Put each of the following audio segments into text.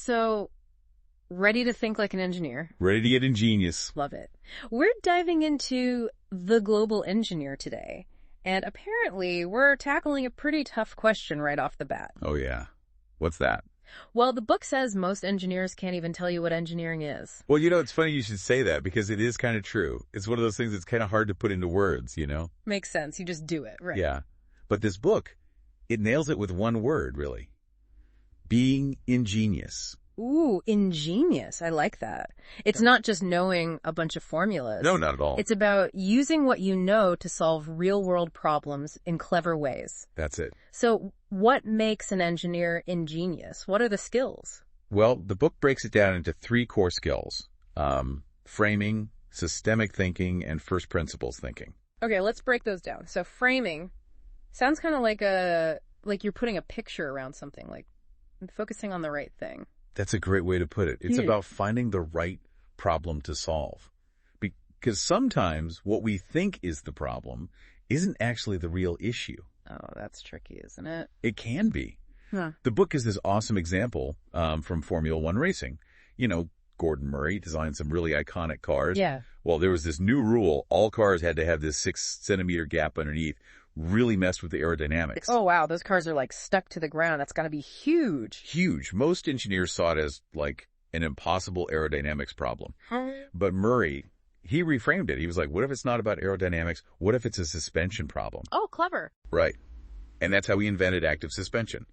So, ready to think like an engineer. Ready to get ingenious. Love it. We're diving into the global engineer today. And apparently, we're tackling a pretty tough question right off the bat. Oh, yeah. What's that? Well, the book says most engineers can't even tell you what engineering is. Well, it's funny you should say that because it is kind of true. It's one of those things that's kind of hard to put into words, Makes sense. You just do it, right? Yeah. But this book, it nails it with one word, really. Being ingenious. Ooh, ingenious. I like that. It's not just knowing a bunch of formulas. No, not at all. It's about using what you know to solve real-world problems in clever ways. That's it. So what makes an engineer ingenious? What are the skills? Well, the book breaks it down into 3 core skills. Framing, systemic thinking, and first principles thinking. Okay, let's break those down. So framing sounds kind of like you're putting a picture around something, like focusing on the right thing. That's a great way to put it. It's about finding the right problem to solve. Because sometimes what we think is the problem isn't actually the real issue. Oh, that's tricky, isn't it? It can be. Huh. The book is this awesome example from Formula One racing. Gordon Murray designed some really iconic cars. Yeah. Well, there was this new rule. All cars had to have this 6-centimeter gap underneath. Really messed with the aerodynamics. Oh, wow. Those cars are stuck to the ground. That's got to be huge. Huge. Most engineers saw it as an impossible aerodynamics problem. But Murray, he reframed it. He was like, what if it's not about aerodynamics? What if it's a suspension problem? Oh, clever. Right. And that's how he invented active suspension.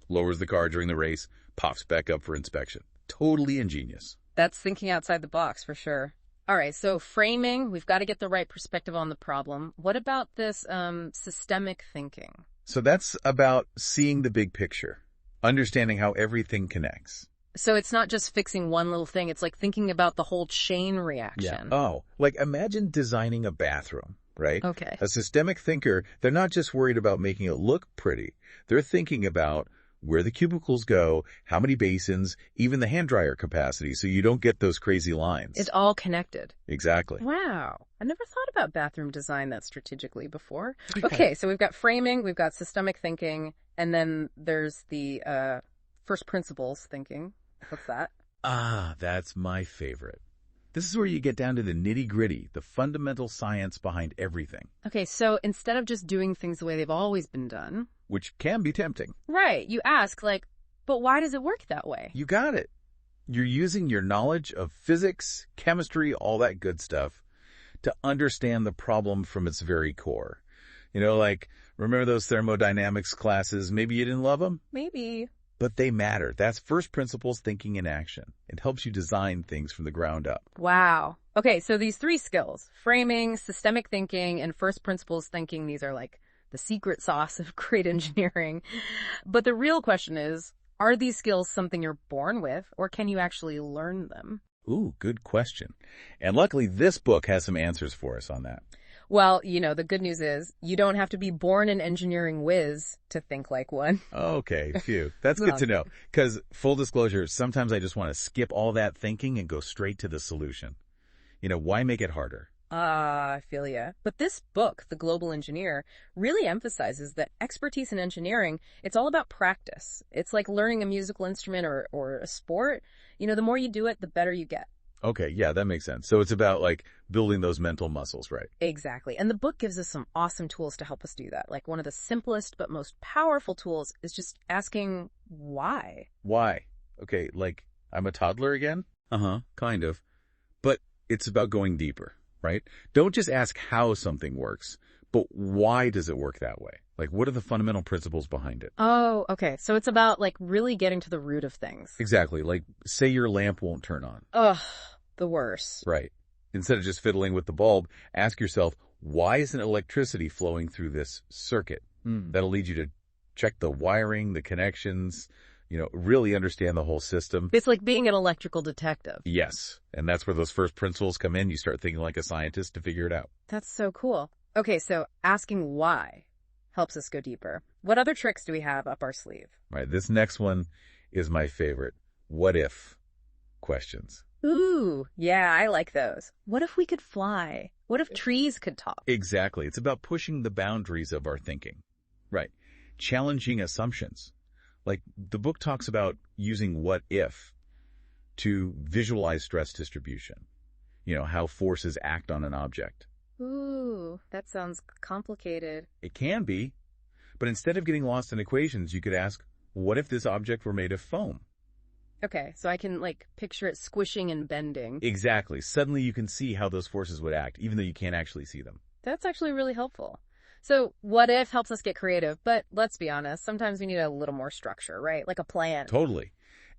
Lowers the car during the race, pops back up for inspection. Totally ingenious. That's thinking outside the box for sure. All right, so framing, we've got to get the right perspective on the problem. What about this systemic thinking? So that's about seeing the big picture, understanding how everything connects. So it's not just fixing one little thing. It's like thinking about the whole chain reaction. Yeah. Oh, imagine designing a bathroom, right? Okay. A systemic thinker, they're not just worried about making it look pretty. They're thinking about where the cubicles go, how many basins, even the hand dryer capacity, so you don't get those crazy lines. It's all connected. Exactly. Wow. I never thought about bathroom design that strategically before. Okay, so we've got framing, we've got systemic thinking, and then there's the first principles thinking. What's that? Ah, that's my favorite. This is where you get down to the nitty-gritty, the fundamental science behind everything. Okay, so instead of just doing things the way they've always been done. Which can be tempting. Right. You ask, but why does it work that way? You got it. You're using your knowledge of physics, chemistry, all that good stuff to understand the problem from its very core. Remember those thermodynamics classes? Maybe you didn't love them? Maybe. But they matter. That's first principles thinking in action. It helps you design things from the ground up. Wow. Okay, so these 3 skills, framing, systemic thinking, and first principles thinking, these are the secret sauce of great engineering. But the real question is, are these skills something you're born with, or can you actually learn them? Ooh, good question. And luckily, this book has some answers for us on that. Well, the good news is you don't have to be born an engineering whiz to think like one. Okay, phew. That's good to know. Because, full disclosure, sometimes I just want to skip all that thinking and go straight to the solution. Why make it harder? I feel ya. But this book, The Global Engineer, really emphasizes that expertise in engineering, it's all about practice. It's like learning a musical instrument or a sport. The more you do it, the better you get. Okay, yeah, that makes sense. So it's about building those mental muscles, right? Exactly. And the book gives us some awesome tools to help us do that. One of the simplest but most powerful tools is just asking why. Why? Okay, I'm a toddler again? Kind of. But it's about going deeper, right? Don't just ask how something works, but why does it work that way? What are the fundamental principles behind it? Oh, okay. So it's about really getting to the root of things. Exactly. Say your lamp won't turn on. Ugh, the worst. Right. Instead of just fiddling with the bulb, ask yourself, why isn't electricity flowing through this circuit? That'll lead you to check the wiring, the connections, really understand the whole system. It's like being an electrical detective. Yes. And that's where those first principles come in. You start thinking like a scientist to figure it out. That's so cool. Okay, so asking why helps us go deeper. What other tricks do we have up our sleeve? Right. This next one is my favorite. What if questions? Ooh, yeah, I like those. What if we could fly? What if trees could talk? Exactly. It's about pushing the boundaries of our thinking. Right. Challenging assumptions. Like, the book talks about using what if to visualize stress distribution. How forces act on an object. Ooh, that sounds complicated. It can be, but instead of getting lost in equations, you could ask, what if this object were made of foam? Okay, so I can, picture it squishing and bending. Exactly. Suddenly you can see how those forces would act, even though you can't actually see them. That's actually really helpful. So what if helps us get creative, but let's be honest, sometimes we need a little more structure, right? Like a plan. Totally.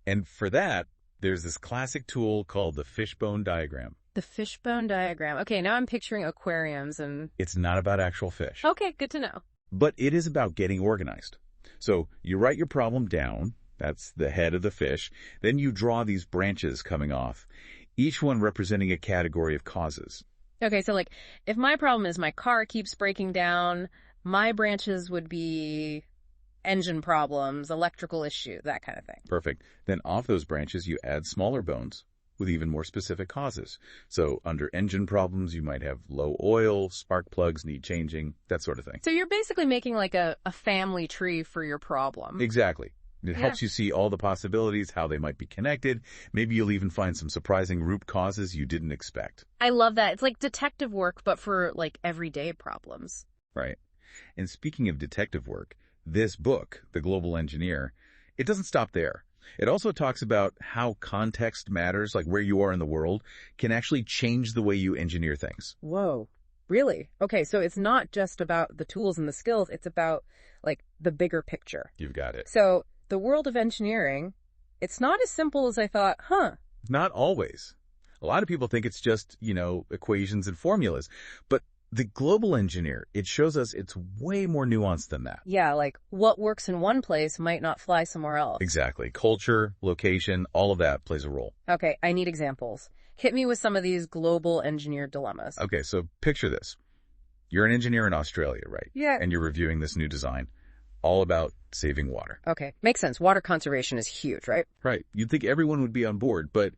And for that, there's this classic tool called the fishbone diagram. The fishbone diagram. Okay, now I'm picturing aquariums and... It's not about actual fish. Okay, good to know. But it is about getting organized. So you write your problem down. That's the head of the fish. Then you draw these branches coming off, each one representing a category of causes. Okay, so if my problem is my car keeps breaking down, my branches would be engine problems, electrical issue, that kind of thing. Perfect. Then off those branches, you add smaller bones with even more specific causes. So under engine problems, you might have low oil, spark plugs need changing, that sort of thing. So you're basically making a family tree for your problem. Exactly. It helps you see all the possibilities, how they might be connected. Maybe you'll even find some surprising root causes you didn't expect. I love that. It's like detective work, but for everyday problems. Right. And speaking of detective work, this book, The Global Engineer, it doesn't stop there. It also talks about how context matters, like where you are in the world, can actually change the way you engineer things. Whoa. Really? Okay, so it's not just about the tools and the skills. It's about, the bigger picture. You've got it. So the world of engineering, it's not as simple as I thought, Not always. A lot of people think it's just, equations and formulas. But the global engineer, it shows us it's way more nuanced than that. Yeah, what works in one place might not fly somewhere else. Exactly. Culture, location, all of that plays a role. Okay, I need examples. Hit me with some of these global engineer dilemmas. Okay, so picture this. You're an engineer in Australia, right? Yeah. And you're reviewing this new design, all about saving water. Okay, makes sense. Water conservation is huge, right? Right. You'd think everyone would be on board, but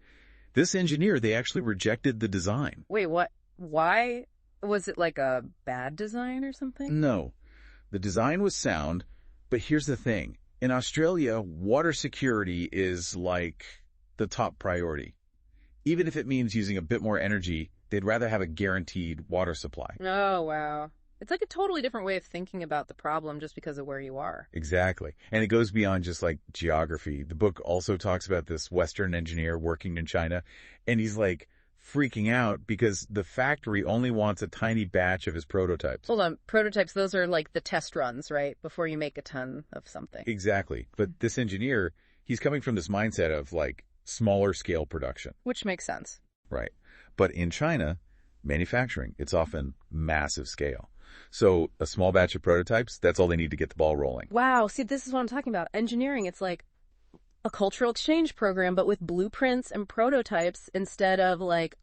this engineer, they actually rejected the design. Wait, what? Why? Was it a bad design or something? No. The design was sound, but here's the thing. In Australia, water security is the top priority. Even if it means using a bit more energy, they'd rather have a guaranteed water supply. Oh, wow. It's a totally different way of thinking about the problem just because of where you are. Exactly. And it goes beyond just geography. The book also talks about this Western engineer working in China, and he's freaking out because the factory only wants a tiny batch of his prototypes. Hold on, prototypes, those are the test runs, right? Before you make a ton of something. Exactly. But this engineer, he's coming from this mindset of smaller scale production. Which makes sense. Right. But in China, manufacturing, it's often massive scale. So a small batch of prototypes, that's all they need to get the ball rolling. Wow. See, this is what I'm talking about. Engineering, it's a cultural exchange program, but with blueprints and prototypes instead of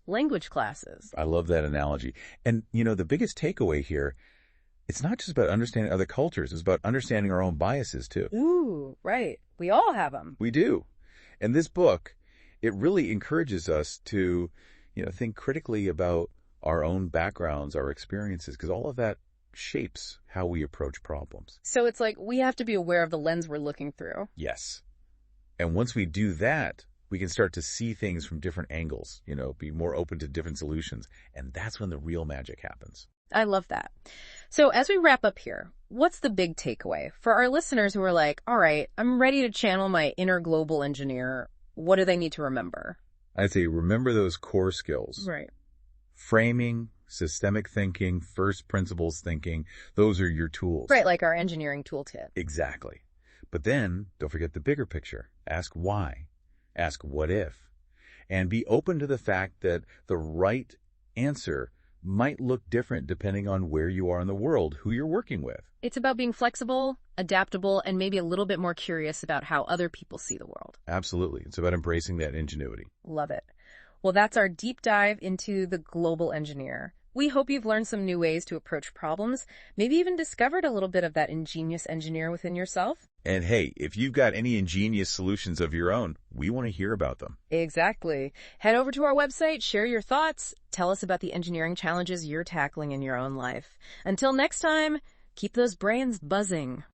language classes. I love that analogy. And, the biggest takeaway here, it's not just about understanding other cultures. It's about understanding our own biases, too. Ooh, right. We all have them. We do. And this book, it really encourages us to, think critically about our own backgrounds, our experiences, because all of that shapes how we approach problems. So it's we have to be aware of the lens we're looking through. Yes. And once we do that, we can start to see things from different angles, be more open to different solutions. And that's when the real magic happens. I love that. So as we wrap up here, what's the big takeaway? For our listeners who are all right, I'm ready to channel my inner global engineer, what do they need to remember? I'd say remember those core skills. Right. Framing, systemic thinking, first principles thinking, those are your tools. Right, like our engineering toolkit. Exactly. But then, don't forget the bigger picture. Ask why. Ask what if. And be open to the fact that the right answer might look different depending on where you are in the world, who you're working with. It's about being flexible, adaptable, and maybe a little bit more curious about how other people see the world. Absolutely. It's about embracing that ingenuity. Love it. Well, that's our deep dive into the global engineer. We hope you've learned some new ways to approach problems, maybe even discovered a little bit of that ingenious engineer within yourself. And hey, if you've got any ingenious solutions of your own, we want to hear about them. Exactly. Head over to our website, share your thoughts, tell us about the engineering challenges you're tackling in your own life. Until next time, keep those brains buzzing.